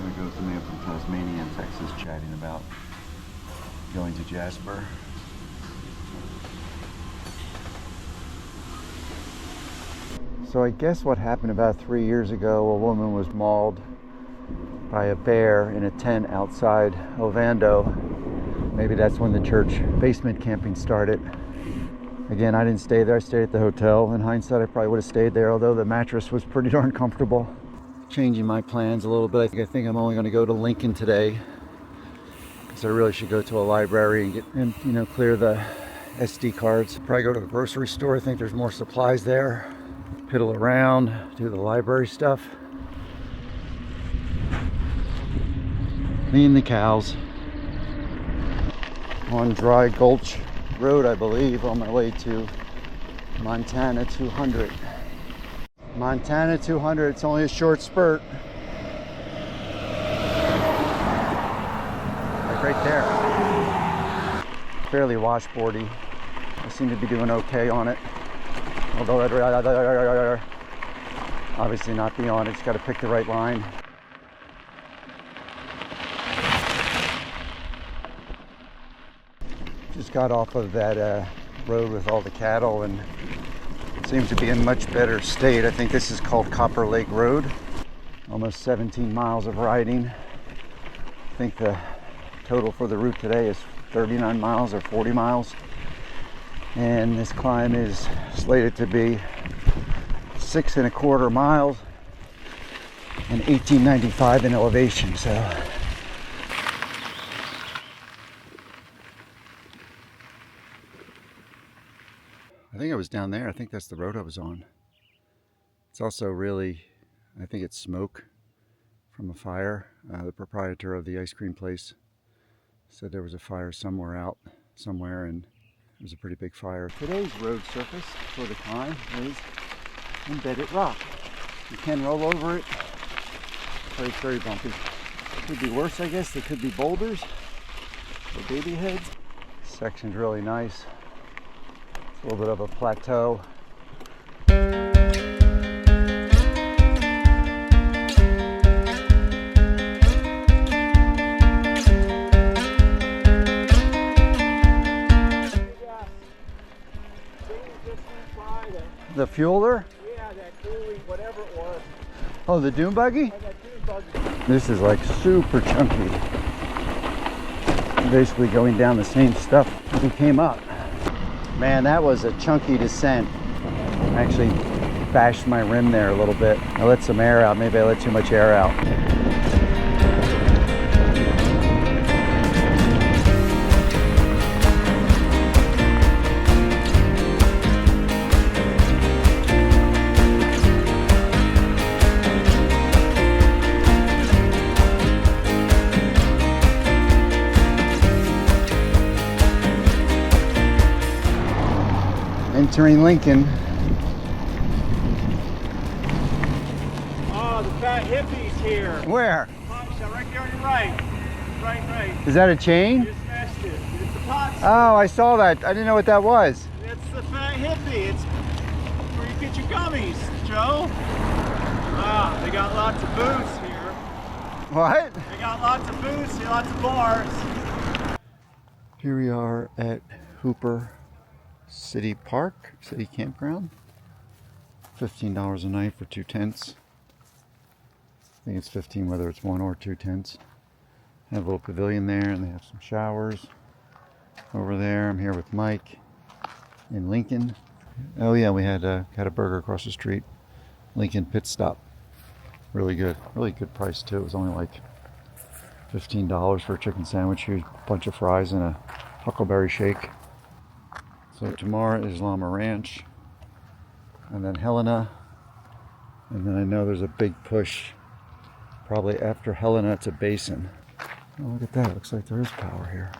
There goes the man from Tasmania in Texas chatting about going to Jasper. So I guess what happened about 3 years ago, a woman was mauled by a bear in a tent outside Ovando. Maybe that's when the church basement camping started. Again, I didn't stay there. I stayed at the hotel. In hindsight, I probably would have stayed there, although the mattress was pretty darn comfortable. Changing my plans a little bit. I think I'm only going to go to Lincoln today, because I really should go to a library and clear the SD cards. Probably go to the grocery store. I think there's more supplies there. Piddle around, do the library stuff. Clean the cows. On Dry Gulch Road, I believe, on my way to Montana 200. Montana 200, it's only a short spurt. Like right there. Fairly washboardy. I seem to be doing okay on it. Although I'd obviously not be on it, just got to pick the right line. Just got off of that road with all the cattle and it seems to be in much better state. I think this is called Copper Lake Road. Almost 17 miles of riding. I think the total for the route today is 39 miles or 40 miles. And this climb is slated to be 6.25 miles and 1895 in elevation. So I think I was down there. I think that's the road I was on. It's also really, I think it's smoke from a fire. The proprietor of the ice cream place said there was a fire somewhere, and it was a pretty big fire. Today's road surface for the climb is embedded rock. You can roll over it, but it's very bumpy. Could be worse, I guess. There could be boulders or baby heads. This section's really nice. A little bit of a plateau. The fueler? Yeah, that cooling, whatever it was. Oh, the dune buggy? Oh, that dune buggy. This is like super chunky. Basically going down the same stuff as we came up. Man, that was a chunky descent. Actually bashed my rim there a little bit. I let some air out. Maybe I let too much air out. Entering Lincoln. Oh, the fat hippie's here. Where? Pot shop right there on your right. Right. Is that a chain? You just missed it. It's the pot shop. Oh, I saw that. I didn't know what that was. It's the fat hippie. It's where you get your gummies, Joe. Ah, they got lots of booths here. What? They got lots of booths here, lots of bars. Here we are at Hooper City Park, City Campground. $15 a night for 2 tents. I think it's 15 whether it's 1 or 2 tents. They have a little pavilion there and they have some showers over there. I'm here with Mike in Lincoln. Oh yeah, we had a burger across the street. Lincoln Pit Stop. Really good price too. It was only like $15 for a chicken sandwich, a bunch of fries and a huckleberry shake. So tomorrow is Llama Ranch, and then Helena, and then I know there's a big push probably after Helena to Basin. Oh, look at that, it looks like there is power here.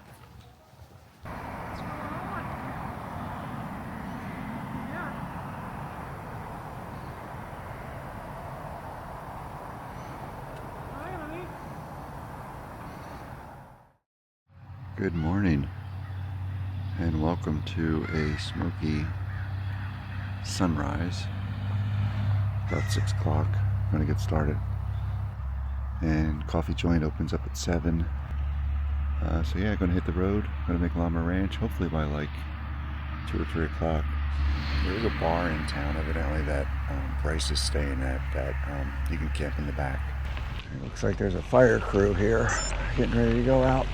Good morning. And welcome to a smoky sunrise. About 6 o'clock. I'm gonna get started. and coffee joint opens up at 7. So yeah, gonna hit the road, gonna make Llama Ranch, hopefully by like 2 or 3 o'clock. There is a bar in town evidently that Bryce is staying at that you can camp in the back. It looks like there's a fire crew here getting ready to go out.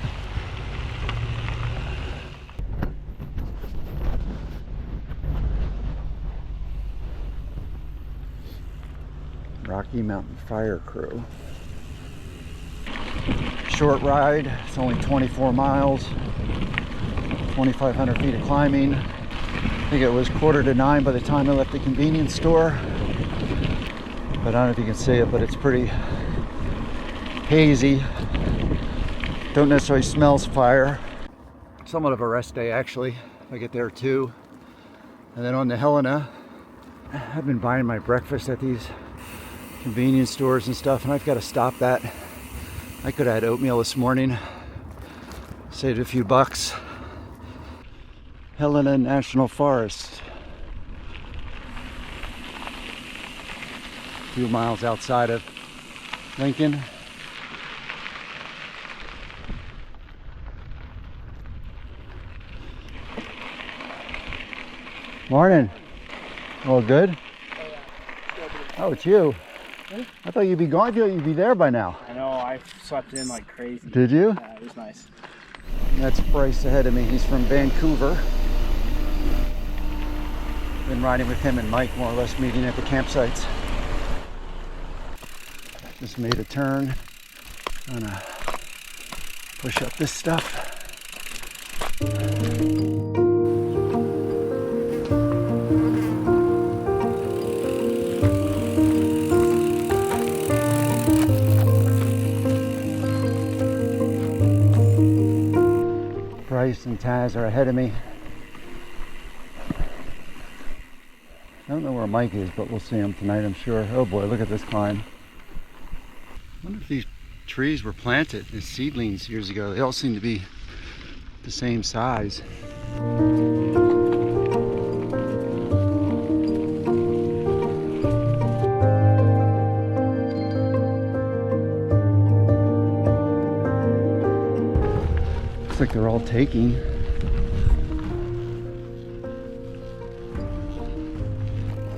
Rocky Mountain Fire Crew. Short ride, it's only 24 miles, 2,500 feet of climbing. I think it was 8:45 by the time I left the convenience store. But I don't know if you can see it, but it's pretty hazy. Don't necessarily smell fire. Somewhat of a rest day actually, if I get there too. And then on the Helena, I've been buying my breakfast at these convenience stores and stuff, and I've got to stop that. I could have had oatmeal this morning, saved a few bucks. Helena National Forest, a few miles outside of Lincoln. Morning. All good? Oh, it's you. I thought you'd be gone. I thought you'd be there by now. I know, I slept in like crazy. Did you? Yeah, it was nice. That's Bryce ahead of me. He's from Vancouver. Been riding with him and Mike, more or less meeting at the campsites. Just made a turn. Gonna push up this stuff. Bryce and Taz are ahead of me. I don't know where Mike is, but we'll see him tonight, I'm sure. Oh boy, look at this climb. I wonder if these trees were planted as seedlings years ago. They all seem to be the same size. Looks like they're all taking.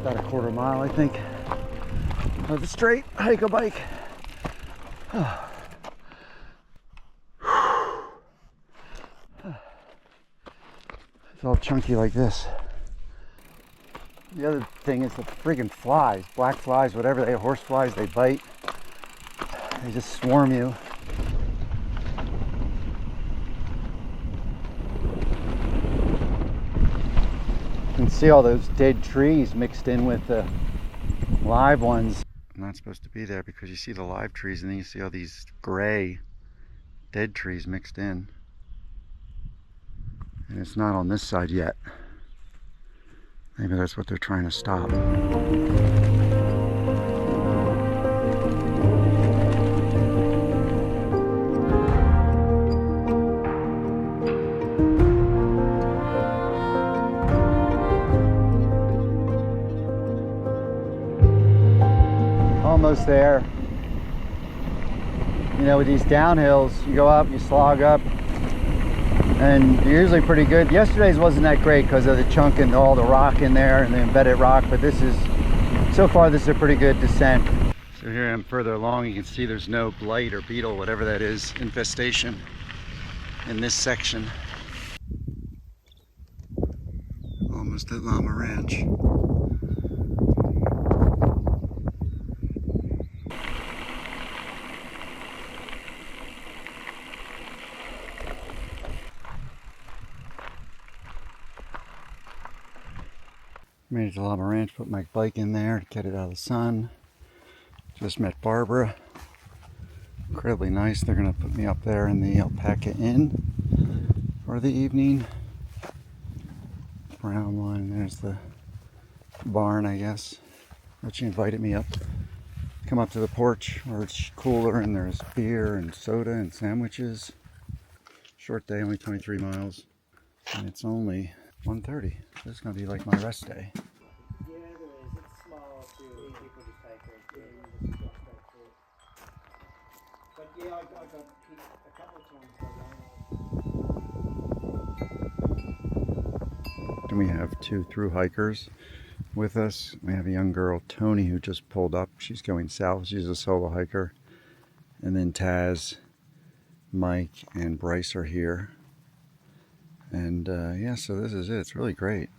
About a quarter mile, I think, of the straight hike a bike. It's all chunky like this. The other thing is the friggin' flies, black flies, whatever they are, horse flies, they bite. They just swarm you. You can see all those dead trees mixed in with the live ones. I'm not supposed to be there because you see the live trees and then you see all these gray dead trees mixed in. And it's not on this side yet. Maybe that's what they're trying to stop. Almost there. You know, with these downhills, you go up, you slog up, and you're usually pretty good. Yesterday's wasn't that great because of the chunk and all the rock in there and the embedded rock, but this is, so far this is a pretty good descent. So here I am further along, you can see there's no blight or beetle, whatever that is, infestation in this section. Almost at Llama Ranch. Made it to Llama Ranch, put my bike in there to get it out of the sun. Just met Barbara. Incredibly nice. They're gonna put me up there in the Alpaca Inn for the evening. Brown one, there's the barn, I guess. But she invited me up. Come up to the porch where it's cooler and there's beer and soda and sandwiches. Short day, only 23 miles. And it's only 1:30. This is gonna be like my rest day. Yeah, there is. It's small too. People just hike right there and just walk right through it. But yeah, I got kicked a couple of times by Llama. Then we have 2 through hikers with us. We have a young girl, Tony, who just pulled up. She's going south. She's a solo hiker. And then Taz, Mike, and Bryce are here. And yeah, so this is it. It's really great.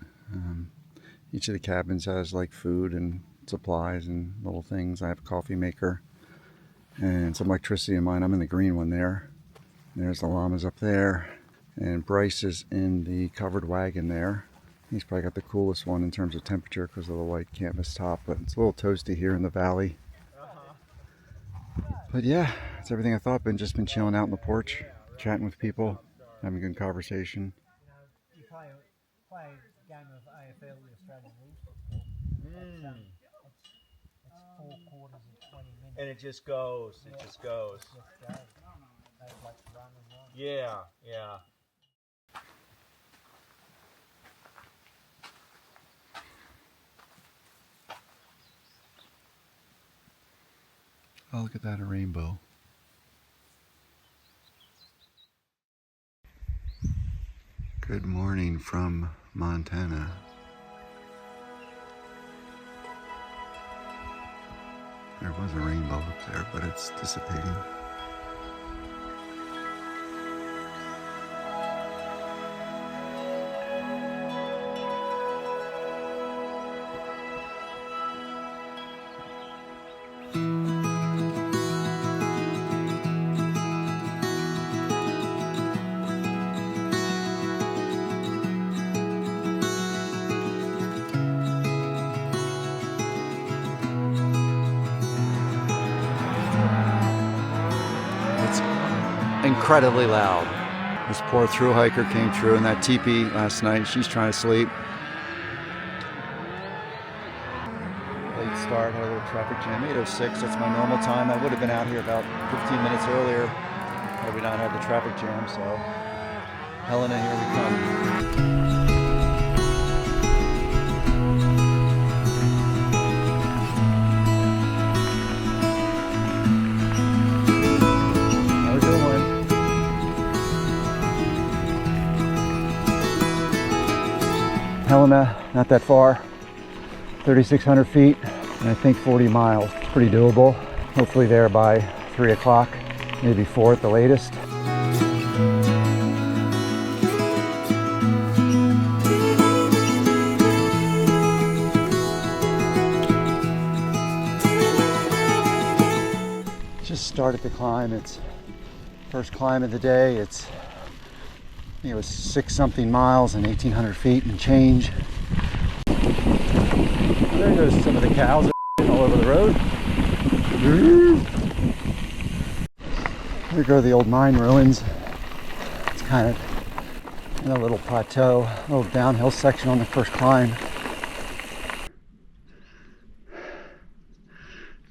Each of the cabins has like food and supplies and little things. I have a coffee maker and some electricity in mine. I'm in the green one there. There's the llamas up there. And Bryce is in the covered wagon there. He's probably got the coolest one in terms of temperature because of the white canvas top, but it's a little toasty here in the valley. But yeah, it's everything I thought. Just been chilling out on the porch, chatting with people, having a good conversation. You play a game of AFL, the Australian rules. It's 4 quarters of 20 minutes. And it just goes. It just goes. Just go. They like to run and run. Yeah, yeah. Oh, look at that, a rainbow. Good morning from Montana. There was a rainbow up there, but it's dissipating. Incredibly loud. This poor through hiker came through in that teepee last night. She's trying to sleep. Late start, had a little traffic jam. 8:06, that's my normal time. I would have been out here about 15 minutes earlier had we not had the traffic jam. So, Helena, here we come. Helena, not that far, 3,600 feet, and I think 40 miles. Pretty doable. Hopefully there by 3 o'clock, maybe 4 at the latest. Just started the climb. It's first climb of the day. It was 6-something miles and 1,800 feet and change. There goes some of the cows all over the road. There go the old mine ruins. It's kind of in a little plateau, a little downhill section on the first climb.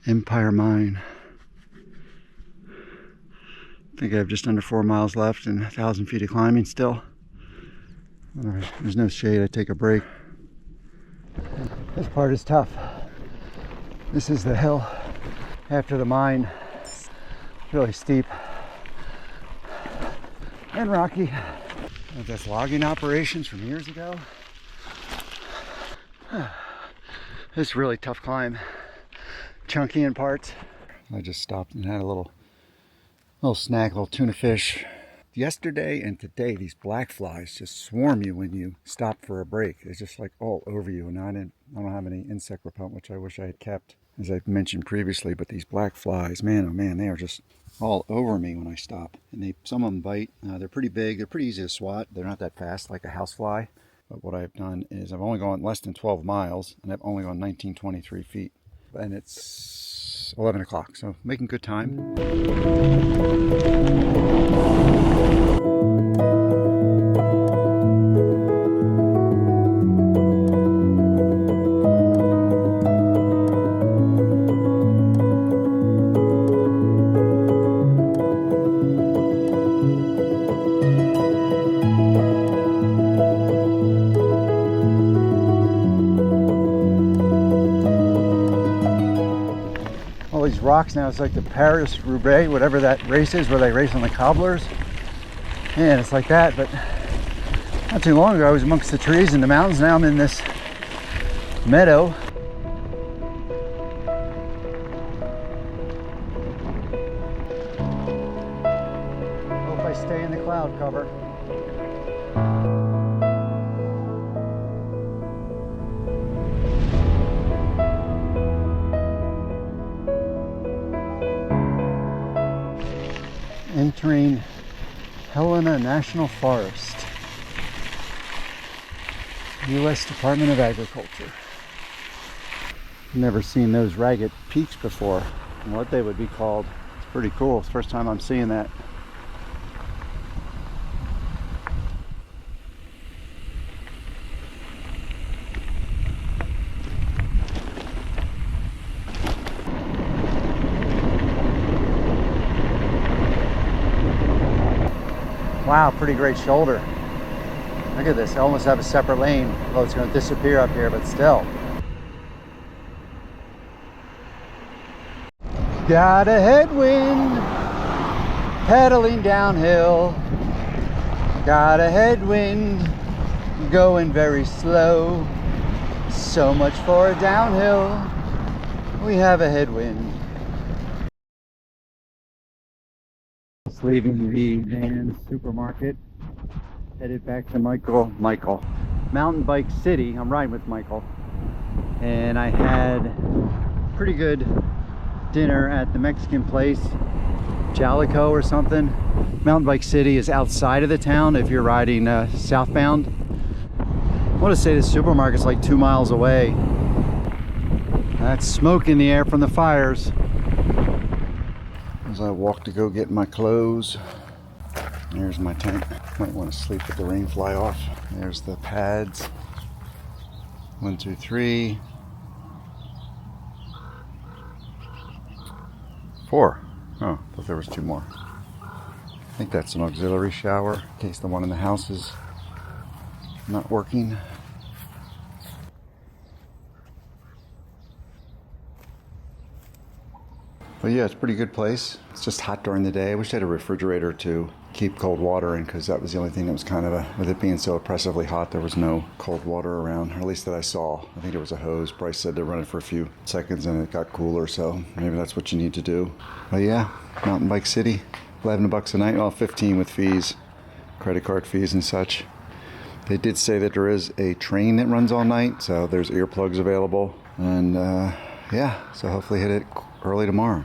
Empire Mine. I think I have just under 4 miles left and 1,000 feet of climbing still. There's no shade, I take a break. This part is tough. This is the hill after the mine. It's really steep and rocky. That's logging operations from years ago. It's a really tough climb. Chunky in parts. I just stopped and had a little snack, a little tuna fish. Yesterday and today, these black flies just swarm you when you stop for a break. It's just like all over you. And I don't have any insect repellent, which I wish I had kept, as I mentioned previously. But these black flies, man, oh man, they are just all over me when I stop. And some of them bite. They're pretty big. They're pretty easy to swat. They're not that fast like a housefly. But what I've done is I've only gone less than 12 miles, and I've only gone 1923 feet. And it's 11 o'clock, so making good time. rocks now. It's like the Paris-Roubaix, whatever that race is, where they race on the cobblers. And it's like that, but not too long ago I was amongst the trees in the mountains. Now I'm in this meadow. Hope I stay in the cloud cover. Entering Helena National Forest, U.S. Department of Agriculture. Never seen those ragged peaks before, and what they would be called. It's pretty cool. It's the first time I'm seeing that. Wow, pretty great shoulder. Look at this, I almost have a separate lane. Oh, it's going to disappear up here, but still. Got a headwind, pedaling downhill. Got a headwind, going very slow. So much for a downhill, we have a headwind. Leaving the Van supermarket, headed back to Michael. Mountain Bike City. I'm riding with Michael. And I had pretty good dinner at the Mexican place, Jalico or something. Mountain Bike City is outside of the town if you're riding southbound. I want to say the supermarket's like 2 miles away. That's smoke in the air from the fires. As I walk to go get my clothes, there's my tent. Might want to sleep with the rain fly off. There's the pads. 1, 2, 3, 4. Oh, I thought there was 2 more. I think that's an auxiliary shower in case the one in the house is not working. But yeah, it's a pretty good place. It's just hot during the day. I wish I had a refrigerator to keep cold water in, because that was the only thing that was kind of with it being so oppressively hot, there was no cold water around, or at least that I saw. I think there was a hose. Bryce said to run it for a few seconds and it got cooler, so maybe that's what you need to do. But yeah, Mountain Bike City, $11 a night, well, 15 with fees, credit card fees and such. They did say that there is a train that runs all night, so there's earplugs available. And yeah, so hopefully hit it early tomorrow.